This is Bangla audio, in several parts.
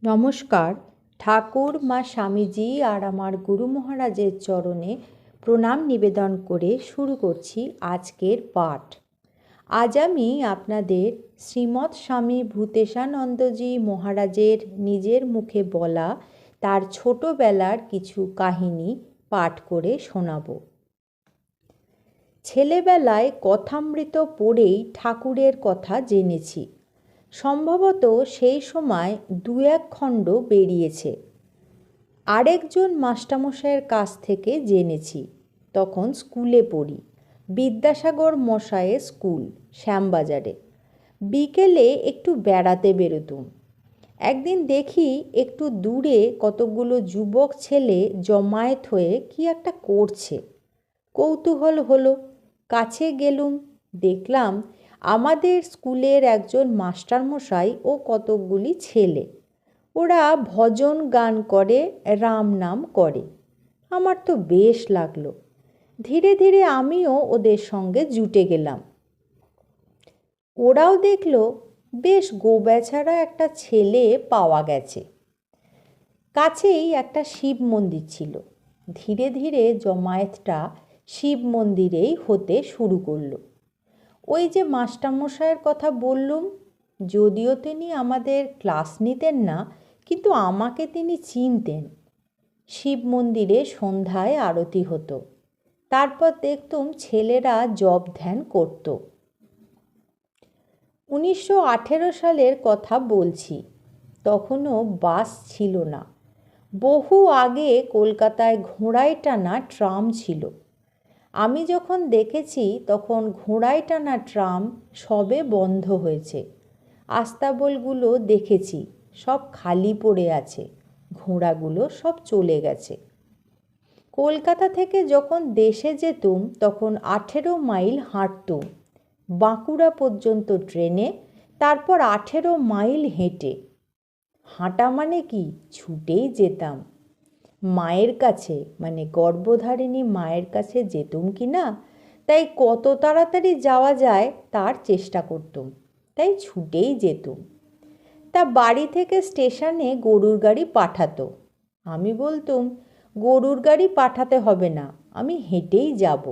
নমস্কার। ঠাকুর মা স্বামীজি আর আমার গুরু মহারাজের চরণে প্রণাম নিবেদন করে শুরু করছি আজকের পাঠ। আজ আমি আপনাদের শ্রীমৎ স্বামী ভূতেশানন্দজি মহারাজের নিজের মুখে বলা তার ছোটবেলার কিছু কাহিনী পাঠ করে শোনাব। ছেলেবেলায় কথামৃত পড়েই ঠাকুরের কথা জেনেছি। সম্ভবত সেই সময় 2-1 খণ্ড বেরিয়েছে। আরেকজন মাস্টারমশাইয়ের কাছ থেকে জেনেছি। তখন স্কুলে পড়ি, বিদ্যাসাগর মশায়ের স্কুল, শ্যামবাজারে। বিকেলে একটু বেড়াতে বেরোতুম। একদিন দেখি একটু দূরে কতগুলো যুবক ছেলে জমায়েত হয়ে কি একটা করছে। কৌতূহল হলো, কাছে গেলুম। দেখলাম আমাদের স্কুলের একজন মাস্টারমশাই ও কতকগুলি ছেলে। ওরা ভজন গান করে, রাম নাম করে। আমার তো বেশ লাগলো। ধীরে ধীরে আমিও ওদের সঙ্গে জুটে গেলাম। ওরাও দেখলো বেশ গোবেচারা একটা ছেলে পাওয়া গেছে। কাছেই একটা শিব মন্দির ছিল। ধীরে ধীরে জমায়েতটা শিব মন্দিরেই হতে শুরু করলো। ওই যে মাস্টারমশাইয়ের কথা বললুম, যদিও তিনি আমাদের ক্লাস নিতেন না, কিন্তু আমাকে তিনি চিনতেন। শিব মন্দিরে সন্ধ্যায় আরতি হতো। তারপর দেখতুম ছেলেরা জপ ধ্যান করত। 1918 সালের কথা বলছি। তখনও বাস ছিল না। বহু আগে কলকাতায় ঘোড়ায় টানা ট্রাম ছিল। আমি যখন দেখেছি তখন ঘোড়ায় টানা ট্রাম সবে বন্ধ হয়েছে। আস্তাবলগুলো দেখেছি, সব খালি পড়ে আছে। ঘোড়াগুলো সব চলে গেছে। কলকাতা থেকে যখন দেশে যেতুম তখন 18 মাইল হাঁটতুম, বাঁকুড়া পর্যন্ত ট্রেনে, তারপর 18 মাইল হেঁটে। হাঁটা মানে কি, ছুটেই যেতাম। মায়ের কাছে, মানে গর্ভধারিণী মায়ের কাছে যেতুম কি না, তাই কত তাড়াতাড়ি যাওয়া যায় তার চেষ্টা করতুম, তাই ছুটেই যেতুম। তা বাড়ি থেকে স্টেশনে গরুর গাড়ি পাঠাতো। আমি বলতুম, গরুর গাড়ি পাঠাতে হবে না, আমি হেঁটেই যাব।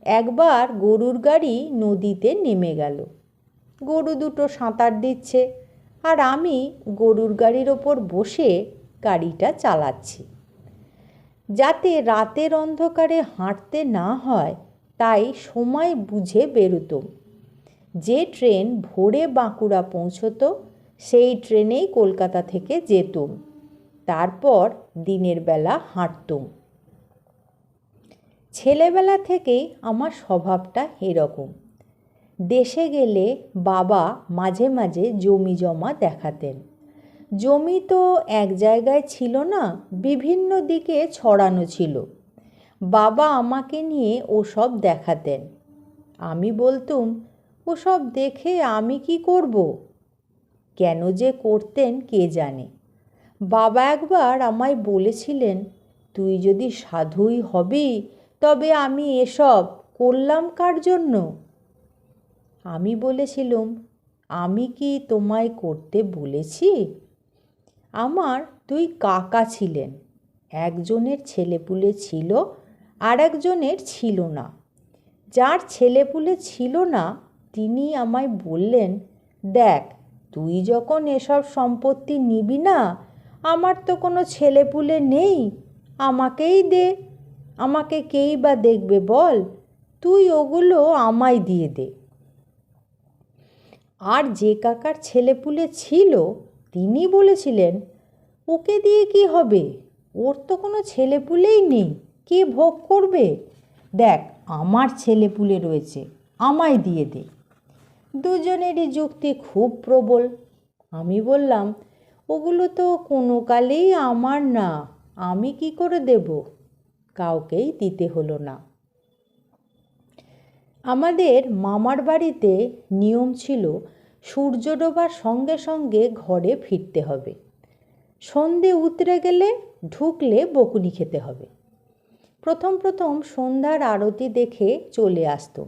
একবার গরুর গাড়ি নদীতে নেমে গেল। গরু দুটো সাঁতার দিচ্ছে, আর আমি গরুর গাড়ির ওপর বসে গাড়িটা চালাচ্ছি। যাতে রাতের অন্ধকারে হাঁটতে না হয় তাই সময় বুঝে বেরোতুম। যে ট্রেন ভোরে বাঁকুড়া পৌঁছতো সেই ট্রেনেই কলকাতা থেকে যেতুম। তারপর দিনের বেলা হাঁটতুম। ছেলেবেলা থেকেই আমার স্বভাবটা এরকম। দেশে গেলে বাবা মাঝে মাঝে জমি জমা দেখাতেন। জমি তো এক জায়গায় ছিল না, বিভিন্ন দিকে ছড়ানো ছিল। বাবা আমাকে নিয়ে ওসব দেখাতেন। আমি বলতুম, ওসব দেখে আমি কি করব? কেন যে করতেন কে জানে। বাবা একবার আমায় বলেছিলেন, তুই যদি সাধুই হবি তবে আমি এসব করলাম কার জন্য? আমি বলেছিলুম, আমি কি তোমায় করতে বলেছি? আমার 2 কাকা ছিলেন। একজনের ছেলেপুলে ছিল, আর একজনের ছিল না। যার ছেলেপুলে ছিল না তিনি আমায় বললেন, দেখ, তুই যখন এসব সম্পত্তি নিবি না, আমার তো কোনো ছেলেপুলে নেই, আমাকেই দে। আমাকে কেই বা দেখবে বল, তুই ওগুলো আমায় দিয়ে দে। আর যে কাকার ছেলেপুলে ছিল তিনি বলেছিলেন, ওকে দিয়ে কি হবে, ওর তো কোনো ছেলেপুলেই নেই, কে ভোগ করবে? দেখ, আমার ছেলেপুলে রয়েছে, আমায় দিয়ে দে। দুজনেরই যুক্তি খুব প্রবল। আমি বললাম, ওগুলো তো কোনো কালেই আমার না, আমি কি করে দেব? কাউকেই দিতে হলো না। আমাদের মামার বাড়িতে নিয়ম ছিল সূর্য ডোবার সঙ্গে সঙ্গে ঘরে ফিরতে হবে। সন্ধে উতরে গেলে ঢুকলে বকুনি খেতে হবে। প্রথম প্রথম সন্ধ্যার আরতি দেখে চলে আসতো।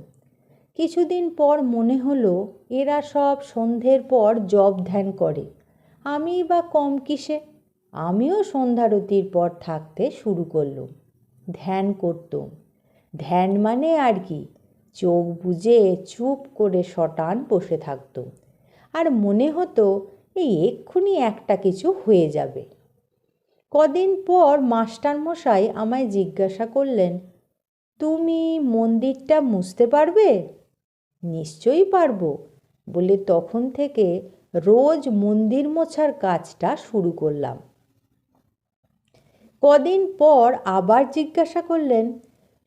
কিছুদিন পর মনে হলো এরা সব সন্ধ্যের পর জপ ধ্যান করে, আমি বা কম কিসে? আমিও সন্ধ্যারতির পর থাকতে শুরু করলুম। ধ্যান করতুম। ধ্যান মানে আর কি, চোখ বুজে চুপ করে সটান বসে থাকতুম, আর মনে হতো এই এক্ষুনি একটা কিছু হয়ে যাবে। কদিন পর মাস্টারমশাই আমায় জিজ্ঞাসা করলেন, তুমি মন্দিরটা মুছতে পারবে? নিশ্চয়ই পারবো বলে তখন থেকে রোজ মন্দির মোছার কাজটা শুরু করলাম। কদিন পর আবার জিজ্ঞাসা করলেন,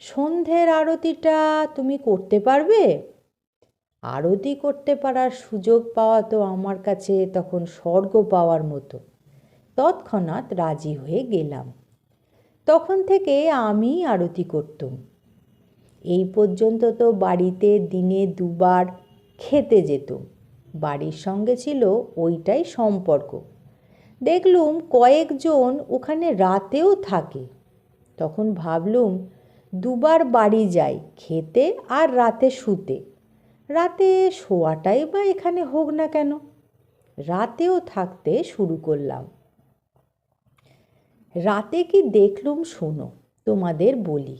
সন্ধ্যের আরতিটা তুমি করতে পারবে? আরতি করতে পারার সুযোগ পাওয়া তো আমার কাছে তখন স্বর্গ পাওয়ার মতো। তৎক্ষণাৎ রাজি হয়ে গেলাম। তখন থেকে আমি আরতি করতুম। এই পর্যন্ত তো বাড়িতে দিনে দুবার খেতে যেতুম। বাড়ির সঙ্গে ছিল ওইটাই সম্পর্ক। দেখলুম কয়েকজন ওখানে রাতেও থাকে। তখন ভাবলুম দুবার বাড়ি যাই, খেতে আর রাতে শুতে। রাতে শোয়াটাই বা এখানে হোক না কেন। রাতেও থাকতে শুরু করলাম। রাতে কি দেখলুম শোনো, তোমাদের বলি।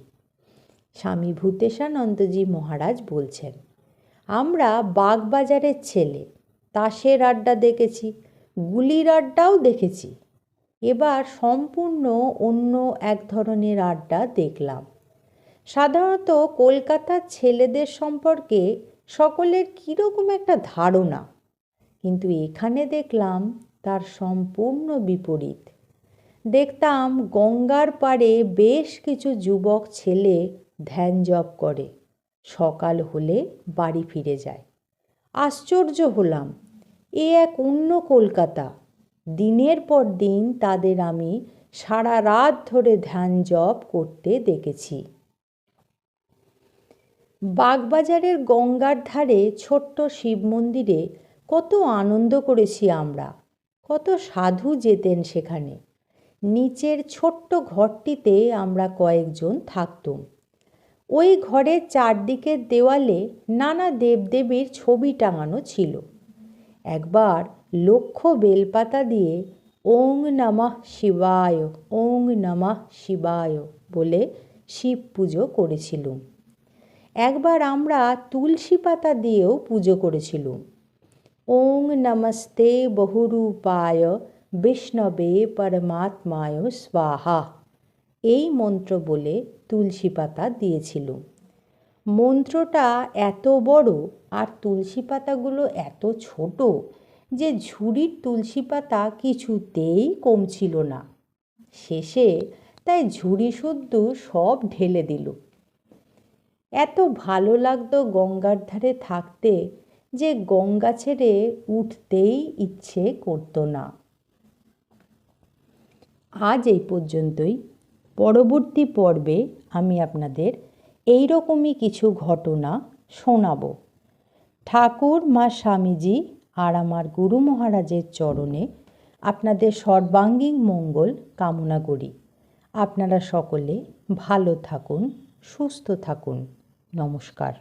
স্বামী ভূতেশানন্দজি মহারাজ বলছেন, আমরা বাগবাজারের ছেলে, তাসের আড্ডা দেখেছি, গুলির আড্ডাও দেখেছি। এবার সম্পূর্ণ অন্য এক ধরনের আড্ডা দেখলাম। সাধারণত কলকাতার ছেলেদের সম্পর্কে সকলের কীরকম একটা ধারণা, কিন্তু এখানে দেখলাম তার সম্পূর্ণ বিপরীত। দেখতাম গঙ্গার পাড়ে বেশ কিছু যুবক ছেলে ধ্যান জপ করে, সকাল হলে বাড়ি ফিরে যায়। আশ্চর্য হলাম, এ এক অন্য কলকাতা। দিনের পর দিন তাদের আমি সারা রাত ধরে ধ্যান জপ করতে দেখেছি। বাগবাজারের গঙ্গার ধারে ছোট্ট শিব মন্দিরে কত আনন্দ করেছি আমরা। কত সাধু যেতেন সেখানে। নিচের ছোট্ট ঘরটিতে আমরা কয়েকজন থাকতুম। ওই ঘরের চারদিকের দেওয়ালে নানা দেবদেবীর ছবি টাঙানো ছিল। একবার লক্ষ বেলপাতা দিয়ে ওং নমঃ শিবায়, ওং নমঃ শিবায় বলে শিব পুজো করেছিলুম। একবার আমরা তুলসী পাতা দিয়েও পুজো করেছিলুম। ওং নমস্তে বহুরূপায় বিষ্ণবে পরমাত্মায় স্বাহা, এই মন্ত্র বলে তুলসী পাতা দিয়েছিলুম। মন্ত্রটা এত বড় আর তুলসী পাতাগুলো এত ছোট যে ঝুড়ির তুলসী পাতা কিছুতেই কমছিল না। শেষে তাই ঝুড়ি শুদ্ধ সব ঢেলে দিল। এত ভালো লাগতো গঙ্গার ধারে থাকতে যে গঙ্গা ছেড়ে উঠতেই ইচ্ছে করতো না। আজ এই পর্যন্তই। পরবর্তী পর্বে আমি আপনাদের এই রকমই কিছু ঘটনা শোনাব। ঠাকুর মা স্বামীজি আর আমার গুরু মহারাজের চরণে আপনাদের সর্বাঙ্গীন মঙ্গল কামনা করি। আপনারা সকলে ভালো থাকুন, সুস্থ থাকুন। নমস্কার।